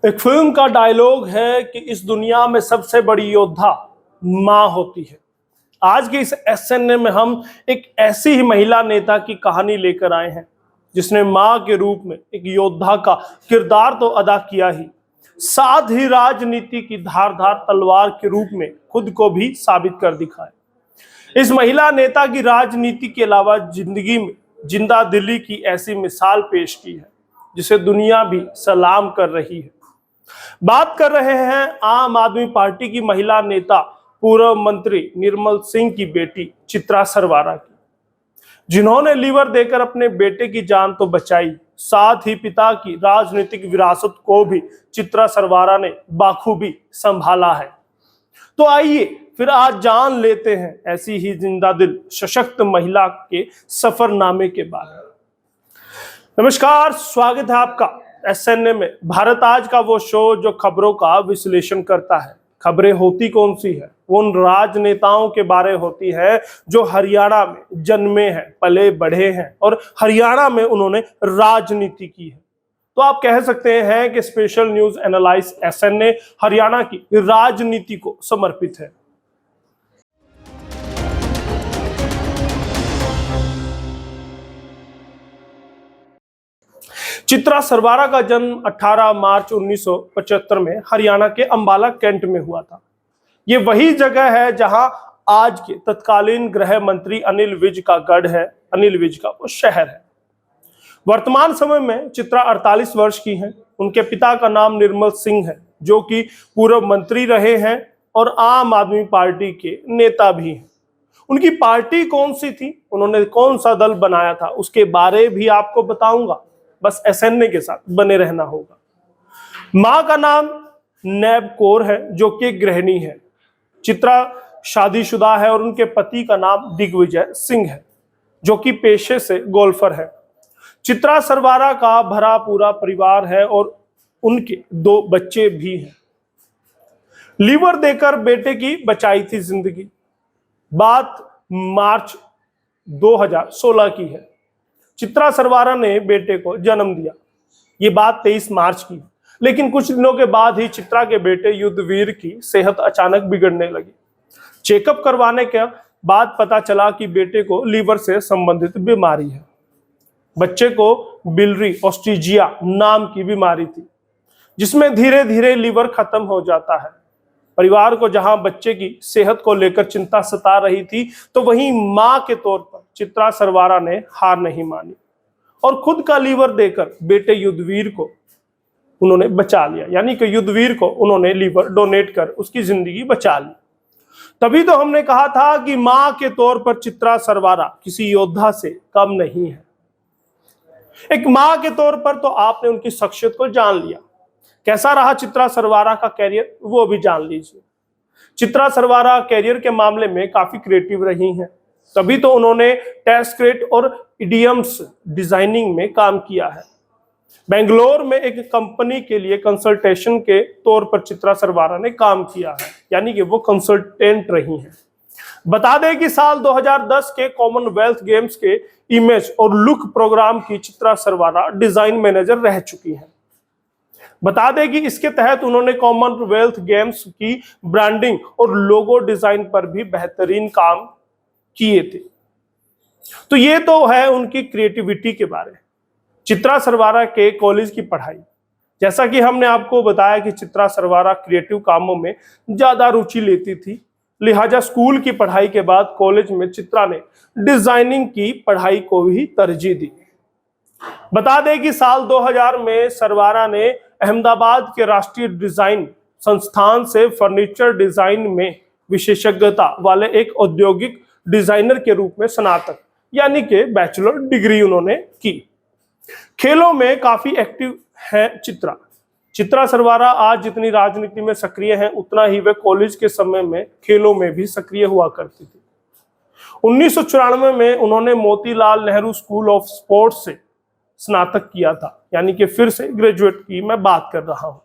एक फिल्म का डायलॉग है कि इस दुनिया में सबसे बड़ी योद्धा माँ होती है। आज के इस एसएनए में हम एक ऐसी ही महिला नेता की कहानी लेकर आए हैं जिसने माँ के रूप में एक योद्धा का किरदार तो अदा किया ही, साथ ही राजनीति की धारदार तलवार के रूप में खुद को भी साबित कर दिखाया। इस महिला नेता की राजनीति के अलावा जिंदगी में जिंदा दिली की ऐसी मिसाल पेश की है जिसे दुनिया भी सलाम कर रही है। बात कर रहे हैं आम आदमी पार्टी की महिला नेता पूर्व मंत्री निर्मल सिंह की बेटी चित्रा सरवारा की, जिन्होंने लीवर देकर अपने बेटे की जान तो बचाई, साथ ही पिता की राजनीतिक विरासत को भी चित्रा सरवारा ने बाखूबी संभाला है। तो आइए फिर आज जान लेते हैं ऐसी ही जिंदा दिल सशक्त महिला के सफरनामे के बारे में। नमस्कार, स्वागत है आपका एसएनए में। भारत आज का वो शो जो खबरों का विश्लेषण करता है। खबरें होती कौन सी है? वो उन राजनेताओं के बारे होती है जो हरियाणा में जन्मे हैं, पले बढ़े हैं और हरियाणा में उन्होंने राजनीति की है। तो आप कह सकते हैं कि special news analyse SNA Haryana की राजनीति को समर्पित है। चित्रा सरवारा का जन्म 18 मार्च 1975 में हरियाणा के अंबाला कैंट में हुआ था। ये वही जगह है जहां आज के तत्कालीन गृह मंत्री अनिल विज का गढ़ है, अनिल विज का वो शहर है। वर्तमान समय में चित्रा 48 वर्ष की हैं। उनके पिता का नाम निर्मल सिंह है जो कि पूर्व मंत्री रहे हैं और आम आदमी पार्टी के नेता भी हैं। उनकी पार्टी कौन सी थी, उन्होंने कौन सा दल बनाया था, उसके बारे भी आपको बताऊंगा। बस एसएनए के साथ बने रहना होगा। मां का नाम नैब कौर है जो कि गृहिणी है। चित्रा शादीशुदा है और उनके पति का नाम दिग्विजय सिंह है जो कि पेशे से गोल्फर है। चित्रा सरवारा का भरा पूरा परिवार है और उनके 2 बच्चे भी हैं। लीवर देकर बेटे की बचाई थी जिंदगी। बात मार्च 2016 की है। चित्रा सरवारा ने बेटे को जन्म दिया। ये बात 23 मार्च की, लेकिन कुछ दिनों के बाद ही चित्रा के बेटे युद्धवीर की सेहत अचानक बिगड़ने लगी। चेकअप करवाने के बाद पता चला कि बेटे को लीवर से संबंधित बीमारी है। बच्चे को बिलरी ऑस्ट्रीजिया नाम की बीमारी थी जिसमें धीरे धीरे लीवर खत्म हो जाता है। परिवार को जहां बच्चे की सेहत को लेकर चिंता सता रही थी, तो वहीं मां के तौर पर चित्रा सरवारा ने हार नहीं मानी और खुद का लीवर देकर बेटे युद्धवीर को उन्होंने बचा लिया। यानी कि युद्धवीर को उन्होंने लीवर डोनेट कर उसकी जिंदगी बचा ली। तभी तो हमने कहा था कि मां के तौर पर चित्रा सरवारा किसी योद्धा से कम नहीं है। एक मां के तौर पर तो आपने उनकी शख्सियत को जान लिया। कैसा रहा चित्रा सरवारा का कैरियर, वो भी जान लीजिए। चित्रा सरवारा कैरियर के मामले में काफी क्रिएटिव रही हैं। तभी तो उन्होंने टेस्क्रेट और इडियम्स डिजाइनिंग में काम किया है। बेंगलोर में एक कंपनी के लिए कंसल्टेशन के तौर पर चित्रा सरवारा ने काम किया है, यानी कि वो कंसल्टेंट रही हैं। बता दें कि साल 2010 के कॉमनवेल्थ गेम्स के इमेज और लुक प्रोग्राम की चित्रा सरवारा डिजाइन मैनेजर रह चुकी हैं। बता दें कि इसके तहत उन्होंने कॉमनवेल्थ गेम्स की ब्रांडिंग और लोगो डिजाइन पर भी बेहतरीन काम किए थे। तो ये तो है उनकी क्रिएटिविटी के बारे। चित्रा सरवारा के कॉलेज की पढ़ाई, जैसा कि हमने आपको बताया कि चित्रा सरवारा क्रिएटिव कामों में ज्यादा रुचि लेती थी, लिहाजा स्कूल की पढ़ाई के बाद कॉलेज में चित्रा ने डिजाइनिंग की पढ़ाई को ही तरजीह दी। बता दें कि साल 2000 में सरवारा ने अहमदाबाद के राष्ट्रीय डिजाइन संस्थान से फर्नीचर डिजाइन में विशेषज्ञता वाले एक औद्योगिक डिजाइनर के रूप में स्नातक यानी कि बैचलर डिग्री उन्होंने की। खेलों में काफी एक्टिव है चित्रा। चित्रा सरवारा आज जितनी राजनीति में सक्रिय हैं, उतना ही वे कॉलेज के समय में खेलों में भी सक्रिय हुआ करती थी। 1994 में उन्होंने Motilal Nehru school of sports से स्नातक किया था, यानी कि फिर से ग्रेजुएट की मैं बात कर रहा हूं।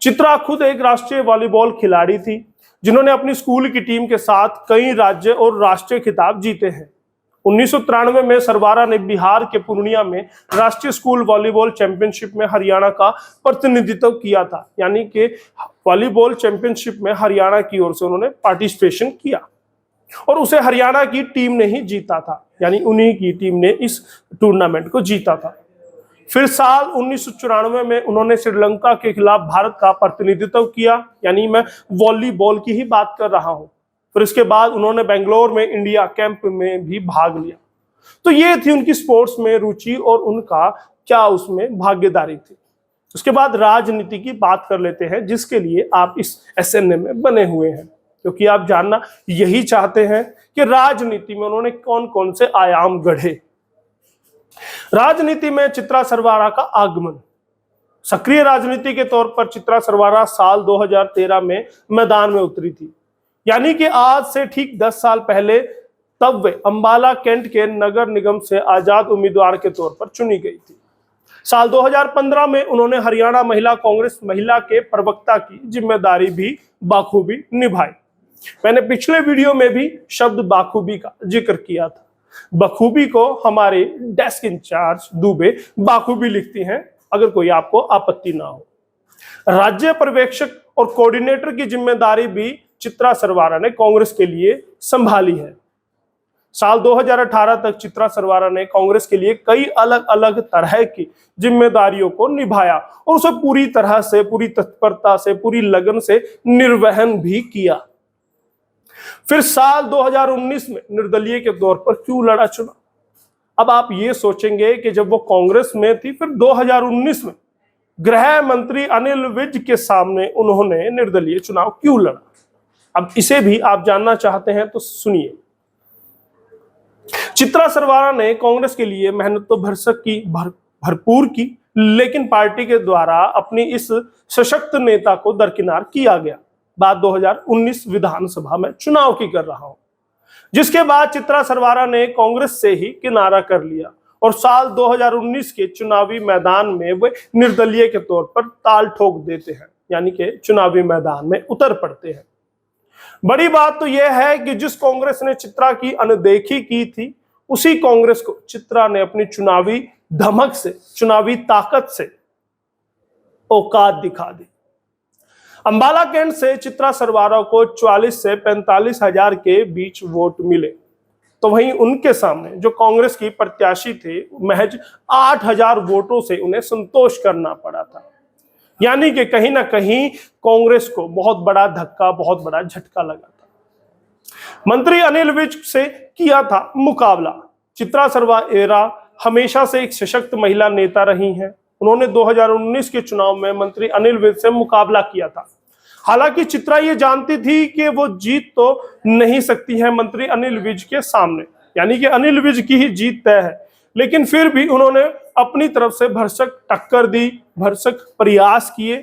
चित्रा खुद एक राष्ट्रीय वॉलीबॉल खिलाड़ी थी जिन्होंने अपनी स्कूल की टीम के साथ कई राज्य और राष्ट्रीय खिताब जीते हैं। 1993 में सरवारा ने बिहार के पूर्णिया में राष्ट्रीय स्कूल वॉलीबॉल चैंपियनशिप में हरियाणा का प्रतिनिधित्व किया था। यानी कि वॉलीबॉल चैंपियनशिप में हरियाणा की ओर से उन्होंने पार्टिसिपेशन किया और उसे हरियाणा की टीम ने ही जीता था, यानी उन्हीं की टीम ने इस टूर्नामेंट को जीता था। फिर साल 1994 में उन्होंने श्रीलंका के खिलाफ भारत का प्रतिनिधित्व किया, यानी मैं वॉलीबॉल की ही बात कर रहा हूं। फिर इसके बाद उन्होंने बेंगलोर में इंडिया कैंप में भी भाग लिया। तो ये थी उनकी स्पोर्ट्स में रुचि और उनका क्या उसमें भागीदारी थी। उसके बाद राजनीति की बात कर लेते हैं, जिसके लिए आप इस एसएनए में बने हुए हैं, क्योंकि आप जानना यही चाहते हैं कि राजनीति में उन्होंने कौन कौन से आयाम गढ़े। राजनीति में चित्रा सरवारा का आगमन। सक्रिय राजनीति के तौर पर चित्रा सरवारा साल 2013 में मैदान में उतरी थी, यानी कि आज से ठीक 10 साल पहले। तब वे अंबाला कैंट के नगर निगम से आजाद उम्मीदवार के तौर पर चुनी गई थी। साल 2015 में उन्होंने हरियाणा महिला कांग्रेस महिला के प्रवक्ता की जिम्मेदारी भी बाखूबी निभाई। मैंने पिछले वीडियो में भी शब्द बाखूबी का जिक्र किया था। बखूबी को हमारे डेस्क इंचार्ज दुबे बाखूबी लिखती हैं, अगर कोई आपको आपत्ति ना हो। राज्य पर्यवेक्षक और कोऑर्डिनेटर की जिम्मेदारी भी चित्रा सरवारा ने कांग्रेस के लिए संभाली है। साल 2018 तक चित्रा सरवारा ने कांग्रेस के लिए कई अलग अलग तरह की जिम्मेदारियों को निभाया और उसे पूरी तरह से, पूरी तत्परता से, पूरी लगन से निर्वहन भी किया। फिर साल 2019 में निर्दलीय के तौर पर क्यों लड़ा चुनाव? अब आप ये सोचेंगे कि जब वो कांग्रेस में थी, फिर 2019 में गृह मंत्री अनिल विज के सामने उन्होंने निर्दलीय चुनाव क्यों लड़ा? अब इसे भी आप जानना चाहते हैं तो सुनिए। चित्रा सरवारा ने कांग्रेस के लिए मेहनत तो भरपूर की, लेकिन पार्टी के द्वारा अपनी इस सशक्त नेता को दरकिनार किया गया। बात 2019 विधानसभा में चुनाव की कर रहा हूं, जिसके बाद चित्रा सरवारा ने कांग्रेस से ही किनारा कर लिया और साल 2019 के चुनावी मैदान में वे निर्दलीय के तौर पर ताल ठोक देते हैं, यानी कि चुनावी मैदान में उतर पड़ते हैं। बड़ी बात तो यह है कि जिस कांग्रेस ने चित्रा की अनदेखी की थी, उसी कांग्रेस को चित्रा ने अपनी चुनावी धमक से, चुनावी ताकत से औकात दिखा दी। अंबाला कैंट से चित्रा सरवारा को 44 से 45 हजार के बीच वोट मिले, तो वहीं उनके सामने जो कांग्रेस की प्रत्याशी थे, महज 8000 वोटों से उन्हें संतोष करना पड़ा था। यानी कि कहीं ना कहीं कांग्रेस को बहुत बड़ा धक्का, बहुत बड़ा झटका लगा था। मंत्री अनिल विज से किया था मुकाबला। चित्रा सरवारा हमेशा से एक सशक्त महिला नेता रही हैं। उन्होंने 2019 के चुनाव में मंत्री अनिल विज से मुकाबला किया था। हालांकि चित्रा ये जानती थी कि वो जीत तो नहीं सकती है मंत्री अनिल विज के सामने, यानी कि अनिल विज की ही जीत तय है, लेकिन फिर भी उन्होंने अपनी तरफ से भरसक टक्कर दी, भरसक प्रयास किए।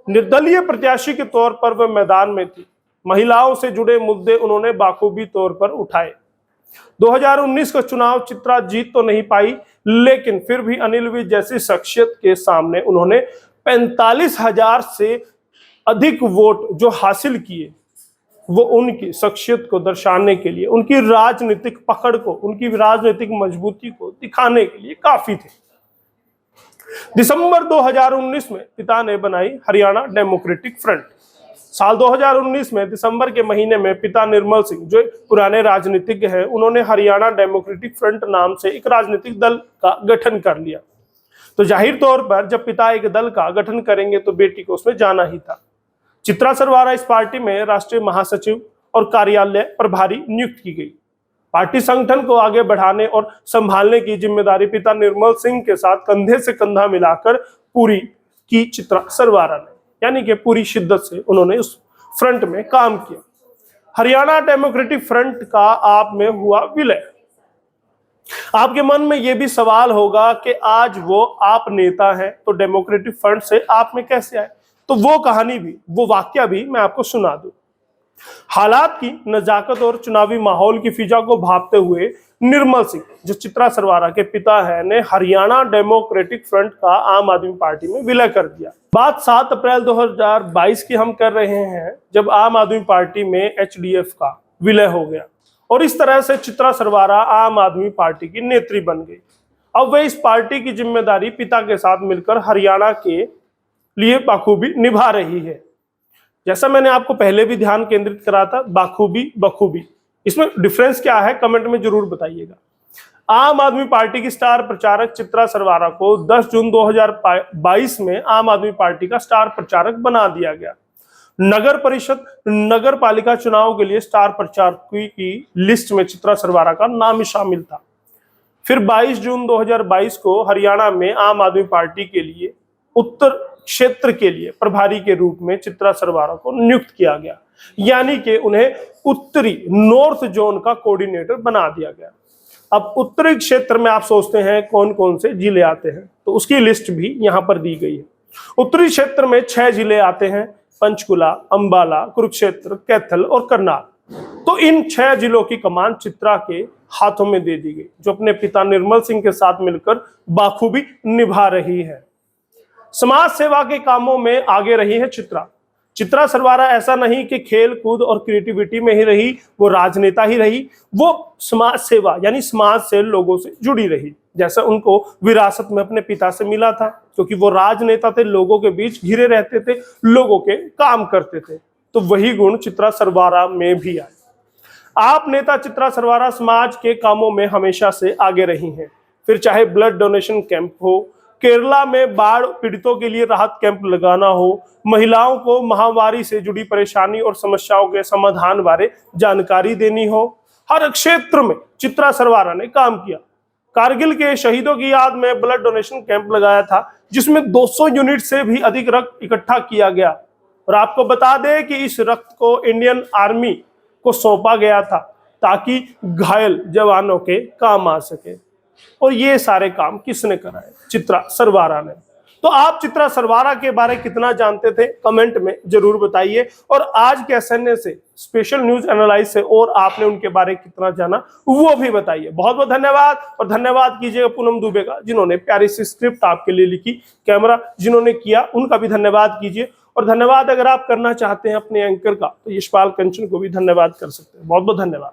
निर्दलीय प्रत्याशी के तौर पर वह मैदान में थी। महिलाओं से जुड़े मुद्दे उन्होंने बाखूबी तौर पर उठाए। 2019 का चुनाव चित्रा जीत तो नहीं पाई, लेकिन फिर भी अनिल विज जैसी शख्सियत के सामने उन्होंने 45,000 से अधिक वोट जो हासिल किए, वो उनकी शख्सियत को दर्शाने के लिए, उनकी राजनीतिक पकड़ को, उनकी राजनीतिक मजबूती को दिखाने के लिए काफी थे। दिसंबर 2019 में पिता ने बनाई हरियाणा डेमोक्रेटिक फ्रंट। साल 2019 में दिसंबर के महीने में पिता निर्मल सिंह, जो पुराने राजनीतिज्ञ हैं, उन्होंने हरियाणा डेमोक्रेटिक फ्रंट नाम से एक राजनीतिक दल का गठन कर लिया। तो जाहिर तौर पर जब पिता एक दल का गठन करेंगे तो बेटी को उसमें जाना ही था। चित्रा सरवारा इस पार्टी में राष्ट्रीय महासचिव और कार्यालय प्रभारी नियुक्त की गई। पार्टी संगठन को आगे बढ़ाने और संभालने की जिम्मेदारी पिता निर्मल सिंह के साथ कंधे से कंधा मिलाकर पूरी की चित्रा सरवारा ने, यानी कि पूरी शिद्दत से उन्होंने उस फ्रंट में काम किया। हरियाणा डेमोक्रेटिक फ्रंट का आप में हुआ विलय। आपके मन में यह भी सवाल होगा कि आज वो आप नेता हैं, तो डेमोक्रेटिक फ्रंट से आप में कैसे आए? तो वो कहानी भी, वो वाकया भी मैं आपको सुना दूं। हालात की नजाकत और चुनावी माहौल की फिजा को भांपते हुए निर्मल सिंह, जो चित्रा सरवारा के पिता है, ने हरियाणा डेमोक्रेटिक फ्रंट का आम आदमी पार्टी में विलय कर दिया। बात 7 अप्रैल 2022 की हम कर रहे हैं, जब आम आदमी पार्टी में एचडीएफ का विलय हो गया और इस तरह से चित्रा सरवारा आम आदमी पार्टी की नेत्री बन गई। अब वह इस पार्टी की जिम्मेदारी पिता के साथ मिलकर हरियाणा के लिए बखूबी निभा रही है। जैसा मैंने आपको पहले भी ध्यान केंद्रित करा था, बखूबी बखूबी, इसमें डिफरेंस क्या है कमेंट में जरूर बताइएगा। आम आदमी पार्टी की स्टार प्रचारक चित्रा सरवारा को 10 जून 2022 में आम आदमी पार्टी का स्टार प्रचारक बना दिया गया। नगर परिषद नगर पालिका चुनाव के लिए स्टार प्रचारकों की लिस्ट में चित्रा सरवारा का नाम शामिल था। फिर 22 जून 2022 को हरियाणा में आम आदमी पार्टी के लिए उत्तर क्षेत्र के लिए प्रभारी के रूप में चित्रा सरवारा को नियुक्त किया गया, यानी कि उन्हें उत्तरी नॉर्थ जोन का कोऑर्डिनेटर बना दिया गया। अब उत्तरी क्षेत्र में आप सोचते हैं कौन कौन से जिले आते हैं, तो उसकी लिस्ट भी यहां पर दी गई है। उत्तरी क्षेत्र में 6 जिले आते हैं, पंचकुला, अंबाला, कुरुक्षेत्र, कैथल और करनाल। तो इन 6 जिलों की कमान चित्रा के हाथों में दे दी गई, जो अपने पिता निर्मल सिंह के साथ मिलकर बाखूबी निभा रही है। समाज सेवा के कामों में आगे रही है चित्रा सरवारा। ऐसा नहीं कि खेल कूद और क्रिएटिविटी में ही रही, वो राजनेता ही रही, वो समाज सेवा यानी समाज से लोगों से जुड़ी रही, जैसा उनको विरासत में अपने पिता से मिला था, क्योंकि वो राजनेता थे, लोगों के बीच घिरे रहते थे, लोगों के काम करते थे। तो वही गुण चित्रा सरवारा में भी आए। आप नेता चित्रा सरवारा समाज के कामों में हमेशा से आगे रही हैं, फिर चाहे ब्लड डोनेशन कैंप हो, केरला में बाढ़ पीड़ितों के लिए राहत कैंप लगाना हो, महिलाओं को महामारी से जुड़ी परेशानी और समस्याओं के समाधान बारे जानकारी देनी हो, हर क्षेत्र में चित्रा सरवारा ने काम किया। कारगिल के शहीदों की याद में ब्लड डोनेशन कैंप लगाया था, जिसमें 200 यूनिट से भी अधिक रक्त इकट्ठा किया गया। और आपको बता दें कि इस रक्त को इंडियन आर्मी को सौंपा गया था, ताकि घायल जवानों के काम आ सके। और ये सारे काम किसने कराए? चित्रा सरवारा ने। तो आप चित्रा सरवारा के बारे में कितना जानते थे कमेंट में जरूर बताइए, और आज के एसएनए से स्पेशल न्यूज एनालाइज से और आपने उनके बारे में कितना जाना वो भी बताइए। बहुत बहुत धन्यवाद। और धन्यवाद कीजिएगा पूनम दुबे का, जिन्होंने प्यारी सी स्क्रिप्ट आपके लिए लिखी, कैमरा जिन्होंने किया उनका भी धन्यवाद कीजिए। और धन्यवाद अगर आप करना चाहते हैं अपने एंकर का, तो यशपाल कंचन को भी धन्यवाद कर सकते हैं। बहुत बहुत धन्यवाद।